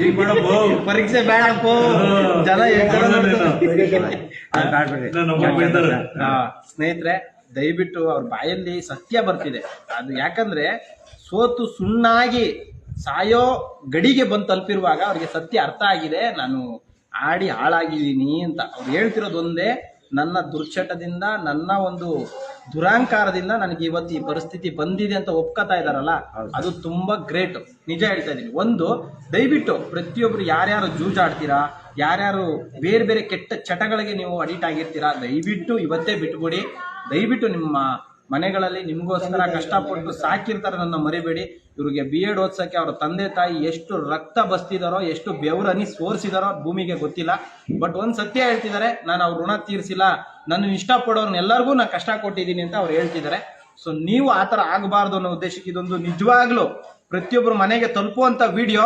ಈಗ ಮಾಡಪ್ಪೋ ಪರೀಕ್ಷೆ ಬೇಡಪ್ಪೋ ಜನ ಸ್ನೇಹಿತರೆ ದಯವಿಟ್ಟು ಅವ್ರ ಬಾಯಲ್ಲಿ ಸತ್ಯ ಬರ್ತಿದೆ. ಅದು ಯಾಕಂದ್ರೆ ಸೋತು ಸುಣ್ಣಾಗಿ ಸಾಯೋ ಗಡಿಗೆ ಬಂದು ತಲುಪಿರುವಾಗ ಅವ್ರಿಗೆ ಸತ್ಯ ಅರ್ಥ ಆಗಿದೆ, ನಾನು ಆಡಿ ಹಾಳಾಗಿದ್ದೀನಿ ಅಂತ. ಅವ್ರು ಹೇಳ್ತಿರೋದು ಒಂದೇ, ನನ್ನ ದುರ್ಚಟದಿಂದ ನನ್ನ ಒಂದು ದುರಾಂಕಾರದಿಂದ ನನಗೆ ಇವತ್ತು ಈ ಪರಿಸ್ಥಿತಿ ಬಂದಿದೆ ಅಂತ ಒಪ್ಕೋತಾ ಇದಾರಲ್ಲ, ಅದು ತುಂಬಾ ಗ್ರೇಟ್. ನಿಜ ಹೇಳ್ತಾ ಇದ್ದೀನಿ. ಒಂದು, ದಯವಿಟ್ಟು ಪ್ರತಿಯೊಬ್ರು ಯಾರ್ಯಾರು ಜೂಜಾಡ್ತೀರಾ, ಯಾರ್ಯಾರು ಬೇರೆ ಬೇರೆ ಕೆಟ್ಟ ಚಟಗಳಿಗೆ ನೀವು ಅಡಿಕ್ಟ್ ಆಗಿರ್ತೀರಾ, ದಯವಿಟ್ಟು ಇವತ್ತೇ ಬಿಟ್ಬಿಡಿ. ದಯವಿಟ್ಟು ನಿಮ್ಮ ಮನೆಗಳಲ್ಲಿ ನಿಮಗೋಸ್ಕರ ಕಷ್ಟಪಟ್ಟು ಸಾಕಿರ್ತಾರೆ, ನನ್ನ ಮರಿಬೇಡಿ. ಇವ್ರಿಗೆ BEd ಓದ್ಸಕ್ಕೆ ಅವ್ರ ತಂದೆ ತಾಯಿ ಎಷ್ಟು ರಕ್ತ ಬಸ್ತಿದಾರೋ, ಎಷ್ಟು ಬೆವರನಿ ಸೋರ್ಸಿದಾರೋ ಭೂಮಿಗೆ ಗೊತ್ತಿಲ್ಲ. ಬಟ್ ಒಂದ್ ಸತ್ಯ ಹೇಳ್ತಿದ್ದಾರೆ, ನಾನು ಅವ್ರ ಋಣ ತೀರಿಸಿಲ್ಲ, ನನ್ನ ಇಷ್ಟಪಡೋರ್ನೆಲ್ಲರಿಗೂ ನಾನು ಕಷ್ಟ ಕೊಟ್ಟಿದ್ದೀನಿ ಅಂತ ಅವ್ರು ಹೇಳ್ತಿದ್ದಾರೆ. ಸೊ ನೀವು ಆತರ ಆಗಬಾರ್ದು ಅನ್ನೋ ಉದ್ದೇಶಕ್ಕೆ ಇದೊಂದು ನಿಜವಾಗ್ಲೂ ಪ್ರತಿಯೊಬ್ಬರು ಮನೆಗೆ ತಲುಪುವಂತ ವಿಡಿಯೋ.